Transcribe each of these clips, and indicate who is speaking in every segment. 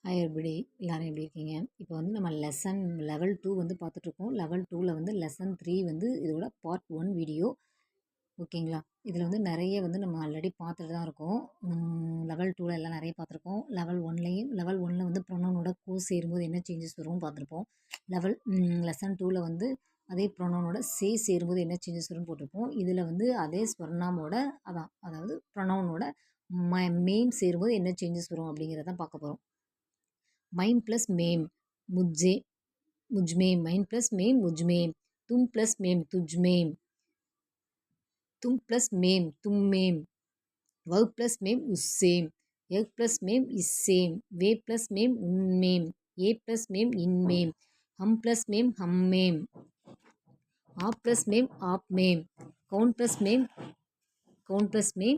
Speaker 1: Hi everybody எல்லாரும் எப்படி இருக்கீங்க? இப்போ வந்து நம்ம லெசன் லெவல் 2 வந்து பார்த்துட்ருக்கோம். லெவல் 2ல வந்து லெசன் 3 வந்து இதோட பார்ட் 1 வீடியோ. ஓகேங்களா? இதில் வந்து நிறைய வந்து நம்ம ஆல்ரெடி பார்த்துட்டு தான் இருக்கோம். லெவல் 2ல எல்லாம் நிறைய பார்த்துருக்கோம். லெவல் 1ல வந்து ப்ரொனவுனோட கோ சேரும்போது என்ன சேஞ்சஸ் வரும் பார்த்துருப்போம். லெசன் 2ல வந்து அதே ப்ரொனவுனோட சேரும்போது என்ன சேஞ்சஸ் வரும்னு போட்டிருப்போம். இதில் வந்து அதே ஸ்வர்ணாமோட அதாவது ப்ரொனவுனோட மெயின் சேரும்போது என்ன சேஞ்சஸ் வரும் அப்படிங்கிறத பார்க்க போகிறோம். மைம் ப்ளஸ் மேம் முஜ்ஜே मुझमें माइन प्लस मेम मुझमें तुम प्लस मेम तुझमें तुम प्लस मेम तुम मेम वह प्लस मेम उससेम यह प्लस मेम इससेम वे प्लस मेम उनमेम ये प्लस मेम इनमेम हम प्लस मेम हम मेम आप प्लस मेम आप मेम कौन प्लस मेम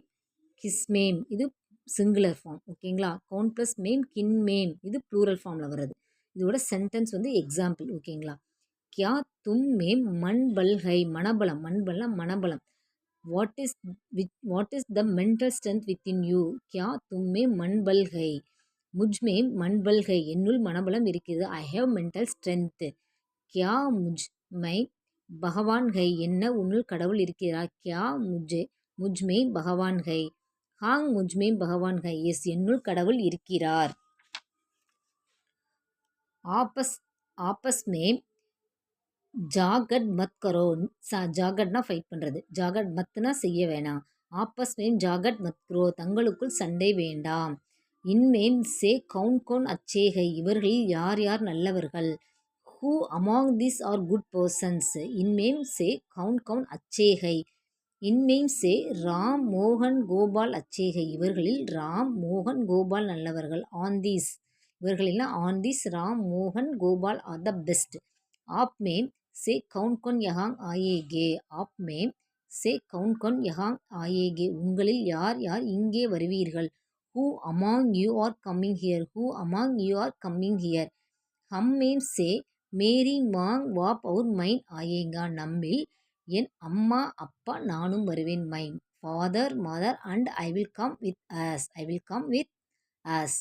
Speaker 1: किस मेम இது சிங்குலர் ஃபார்ம். ஓகேங்களா? கவுன் ப்ளஸ் மேம் கின் மேம் இது ப்ளூரல் ஃபார்மில் வருது. இதோட சென்டென்ஸ் வந்து எக்ஸாம்பிள். ஓகேங்களா? क्या तुम में मन बल है मनबलम मनबल मनबलम what is the mental strength within you क्या तुम में मन बल है मुझ में मन बल है என்னுள் மனபலம் இருக்கிறது I have mental strength क्या मुझ பகவான் है என்ன உன்னுள் கடவுள் இருக்கிறார் क्या मुझ में भगवान है हाँ मुझ में भगवान है எஸ் என்னுள் கடவுள் இருக்கிறார். आपस में ஜாகட் மத் கரோ ஜாகட்னா ஃபைட் பண்ணுறது, ஜாகட் மத்னா செய்ய வேணாம். ஆப்பஸ் மேம் ஜாகட் மத் கரோ தங்களுக்குள் சண்டை வேண்டாம். இன்மேம் சே கவுன் கவுன் அச்சேகை இவர்களில் யார் யார் நல்லவர்கள். Who among this are good persons இன்மேம் சே கவுன் கவுன் அச்சேகை இன்மேம் சே ராம் மோகன் கோபால் அச்சேகை இவர்களில் ராம் மோகன் கோபால் நல்லவர்கள். ஆன் தீஸ் இவர்களில் ஆன் தீஸ் ராம் மோகன் கோபால் ஆர் த பெஸ்ட். आप में से कौन कौन यहाँ आएगे आप में से कौन कौन यहाँ आएगे உங்களில் யார் யார் இங்கே வருவீர்கள். who among you are coming here who among you are coming here हम में से मेरी माँ बाप और मैं आएगा நம்மில் என் அம்மா அப்பா நானும் வருவேன். மைன் father mother and I will come with us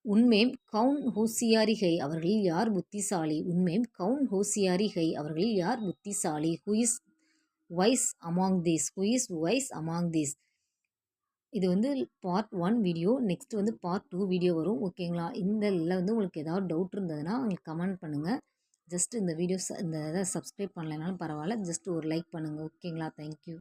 Speaker 1: உன்மேம் கவுன் ஹோசியாரி ஹை அவர்களில் யார் புத்திசாலி. உன்மேம் கவுன் ஹோசியாரி ஹை அவர்களில் யார் புத்திசாலி. Who is wise among this இது வந்து பார்ட் 1 வீடியோ. நெக்ஸ்ட் வந்து பார்ட் 2 வீடியோ வரும். ஓகேங்களா? இதில் வந்து உங்களுக்கு ஏதாவது டவுட் இருந்ததுன்னா உங்களுக்கு கமெண்ட் பண்ணுங்கள். ஜஸ்ட் இந்த இதை சப்ஸ்கிரைப் பண்ணலைனாலும் பரவாயில்ல, ஜஸ்ட் ஒரு லைக் பண்ணுங்கள். ஓகேங்களா? தேங்க்யூ.